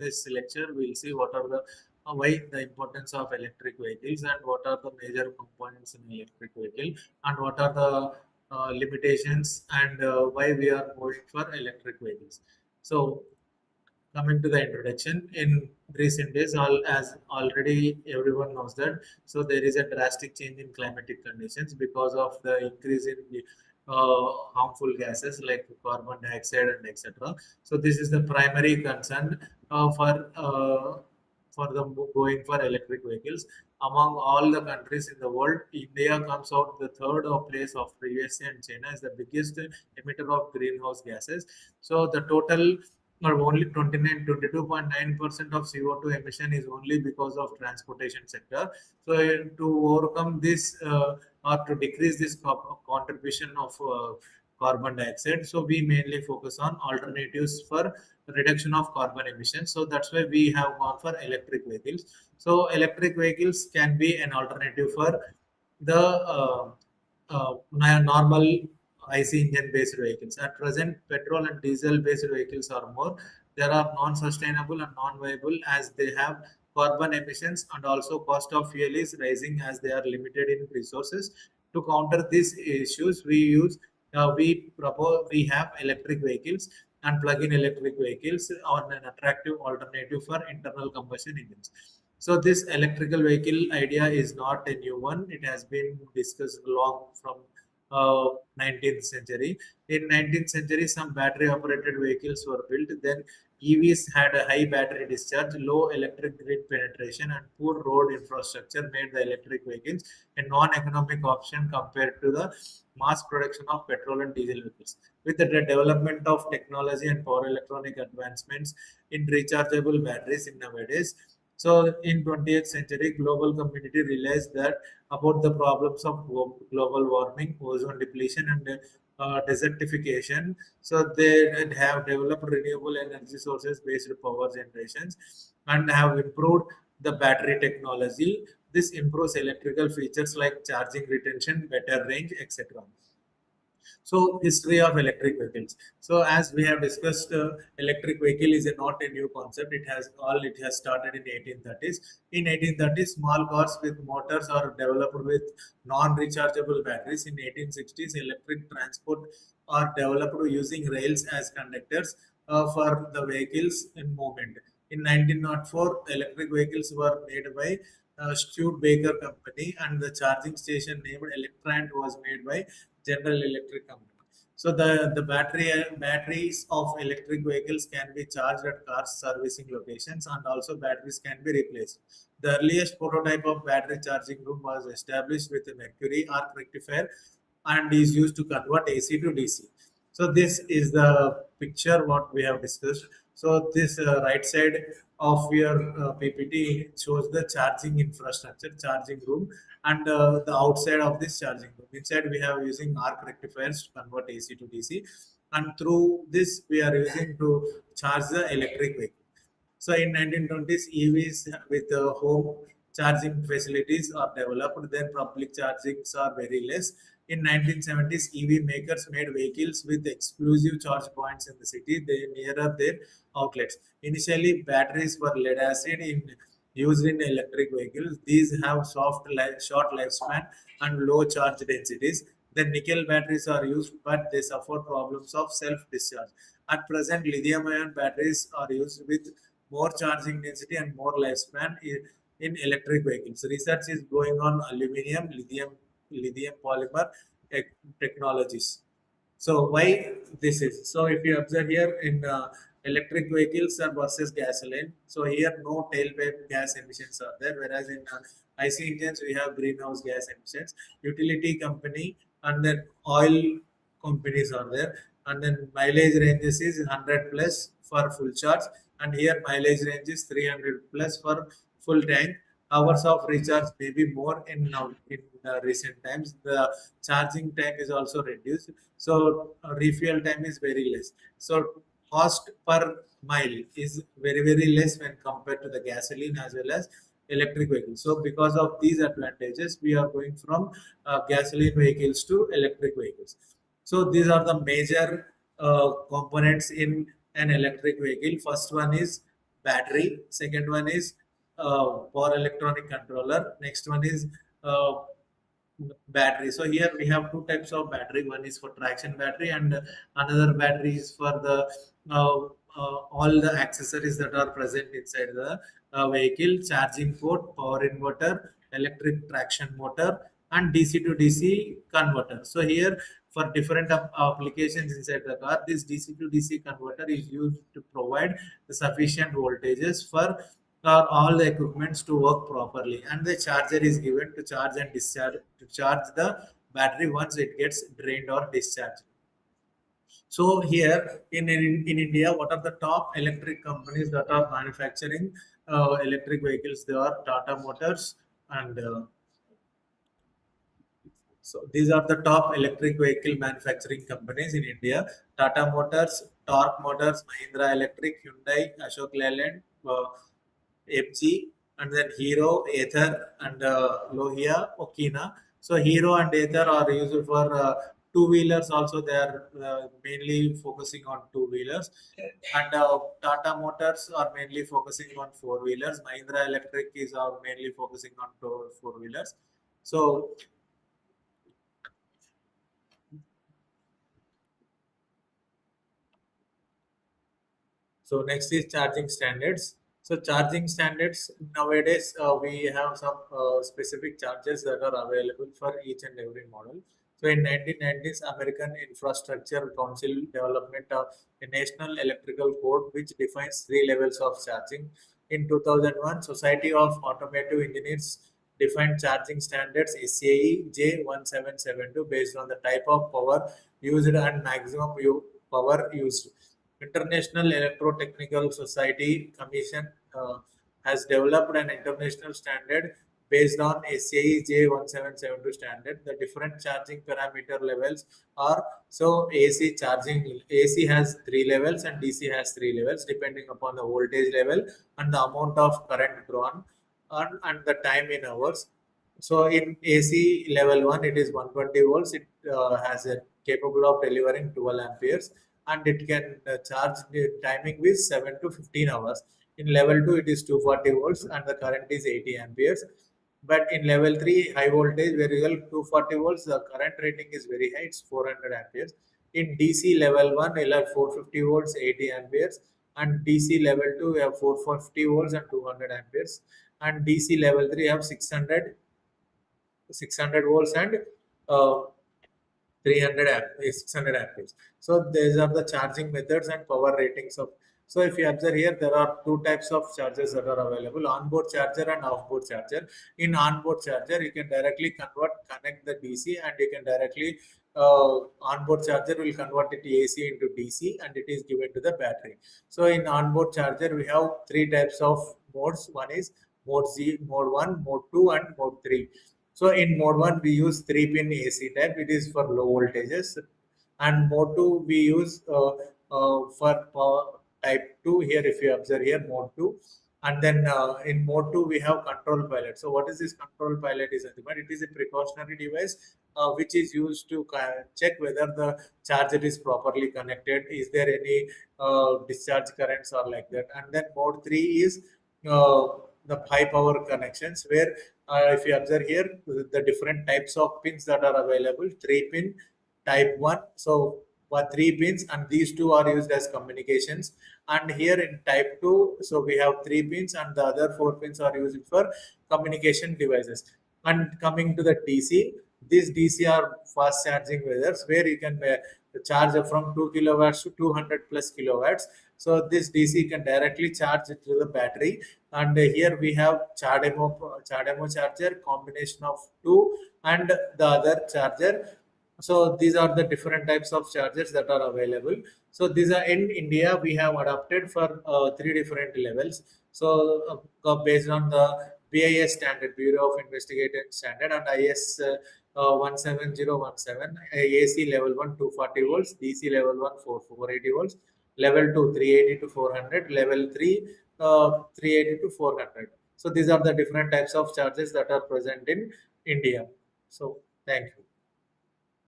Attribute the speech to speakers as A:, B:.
A: this lecture, we'll see what are the why the importance of electric vehicles and what are the major components in electric vehicle and what are the limitations and why we are moving for electric vehicles. So coming to the introduction, in recent days, all as already everyone knows that, so there is a drastic change in climatic conditions because of the increase in the harmful gases like carbon dioxide and etc. So this is the primary concern for the going for electric vehicles. Among all the countries in the world, India comes out the third place after USA and China is the biggest emitter of greenhouse gases. So the total or only 22.9% of CO2 emission is only because of transportation sector. So to overcome this or to decrease this contribution of carbon dioxide, so we mainly focus on alternatives for reduction of carbon emissions. So that's why we have gone for electric vehicles. So electric vehicles can be an alternative for the normal IC engine based vehicles. At present, petrol and diesel based vehicles are more. There are non-sustainable and non-viable as they have carbon emissions, and also cost of fuel is rising as they are limited in resources. To counter these issues, we have electric vehicles and plug-in electric vehicles are an attractive alternative for internal combustion engines. So this electrical vehicle idea is not a new one. It has been discussed long from 19th century. In 19th century, some battery operated vehicles were built. Then EVs had a high battery discharge, low electric grid penetration, and poor road infrastructure made the electric vehicles a non-economic option compared to the mass production of petrol and diesel vehicles. With the development of technology and power electronic advancements in rechargeable batteries in nowadays, so in 20th century, global community realized that about the problems of global warming, ozone depletion, and desertification. So they have developed renewable energy sources based power generations and have improved the battery technology. This improves electrical features like charging retention, better range, etc. So history of electric vehicles. So as we have discussed, electric vehicle is not a new concept. It has started in 1830s. In 1830s, small cars with motors are developed with non-rechargeable batteries. In 1860s, electric transport are developed using rails as conductors for the vehicles in movement. In 1904, electric vehicles were made by Studebaker Company, and the charging station named Electrant was made by General Electric Company. So the batteries of electric vehicles can be charged at car servicing locations, and also batteries can be replaced. The earliest prototype of battery charging room was established with a mercury arc rectifier and is used to convert AC to DC. So this is the picture what we have discussed. So this right side of your PPT shows the charging infrastructure, charging room, and the outside of this charging room. Inside we have using arc rectifiers to convert AC to DC, and through this we are using to charge the electric vehicle. So in 1920s, EVs with home charging facilities are developed. Then public chargings are very less. In 1970s, EV makers made vehicles with exclusive charge points in the city. They nearer their outlets. Initially, batteries were lead acid used in electric vehicles. These have short lifespan and low charge densities. The nickel batteries are used, but they suffer problems of self-discharge. At present, lithium-ion batteries are used with more charging density and more lifespan in electric vehicles. Research is going on aluminum, lithium polymer technologies. So why this is? So if you observe here in electric vehicles versus gasoline, so here no tailpipe gas emissions are there, whereas in IC engines we have greenhouse gas emissions. Utility company and then oil companies are there, and then mileage ranges is 100 plus for full charge, and here mileage range is 300 plus for full tank. Hours of recharge may be more in now in recent times. The charging time is also reduced, so refuel time is very less. So cost per mile is very less when compared to the gasoline as well as electric vehicles. So because of these advantages, we are going from gasoline vehicles to electric vehicles. So these are the major components in an electric vehicle. First one is battery. Second one is power electronic controller. Next one is uh, battery. So here we have two types of battery. One is for traction battery, and another battery is for the all the accessories that are present inside the vehicle: charging port, power inverter, electric traction motor, and DC to DC converter. So here for different applications inside the car, this DC to DC converter is used to provide the sufficient voltages for all the equipments to work properly, and the charger is given to charge and discharge, to charge the battery once it gets drained or discharged. So here in India, what are the top electric companies that are manufacturing electric vehicles? They are Tata Motors, and so these are the top electric vehicle manufacturing companies in India: Tata Motors, Tork Motors, Mahindra Electric, Hyundai, Ashok Leyland, FG, and then Hero, Ather, and Lohia, Okina. So Hero and Ather are used for two-wheelers. Also, they are mainly focusing on two-wheelers, and Tata Motors are mainly focusing on four-wheelers. Mahindra Electric is mainly focusing on four-wheelers. So So next is charging standards. So charging standards nowadays we have some specific chargers that are available for each and every model. So in 1990s, American Infrastructure Council development of a national electrical code which defines three levels of charging. In 2001, Society of Automotive Engineers defined charging standards SAE J1772 based on the type of power used and maximum power used. International Electrotechnical Society Commission has developed an international standard based on SAE J1772 standard. The different charging parameter levels are so AC charging. AC has three levels and DC has three levels depending upon the voltage level and the amount of current drawn and the time in hours. So in AC level 1, it is 120 volts. It has a capable of delivering 12 amperes, and it can charge the timing with 7 to 15 hours. In level 2, it is 240 volts and the current is 80 amperes. But in level 3, high voltage, very well 240 volts, the current rating is very high, it's 400 amperes. In DC level 1, you'll have 450 volts, 80 amperes, and DC level 2, we have 450 volts and 200 amperes, and DC level 3 have 600 volts and uh, 300 600 amperes. So these are the charging methods and power ratings of. So if you observe here, there are two types of chargers that are available: onboard charger and offboard charger. In onboard charger, you can directly connect the DC, and you can directly onboard charger will convert it AC into DC, and it is given to the battery. So in onboard charger, we have three types of modes. One is mode Z, mode 1, mode 2, and mode 3. So in mode 1, we use 3-pin AC type. It is for low voltages. And mode 2, we use for power type 2. Here, if you observe here, mode 2. And then in mode 2, we have control pilot. So what is this control pilot? It is a precautionary device which is used to check whether the charger is properly connected. Is there any discharge currents or like that? And then mode 3 is uh, the high power connections where if you observe here, the different types of pins that are available: 3-pin, type 1. So, three pins, and these two are used as communications. And here in type 2, so we have 3 pins, and the other 4 pins are used for communication devices. And coming to the DC, these DC are fast charging wires where you can charge from 2 kilowatts to 200 plus kilowatts. So this DC can directly charge it to the battery, and here we have CHAdeMO charger combination of two and the other charger. So these are the different types of chargers that are available. So these are in India we have adopted for three different levels. So based on the BIS standard, Bureau of Investigative Standard, and IS 17017, AC level 1 240 volts, DC level 1 480 volts, level 2 380 to 400, level 3 380 to 400. So these are the different types of chargers that are present in India. So thank you.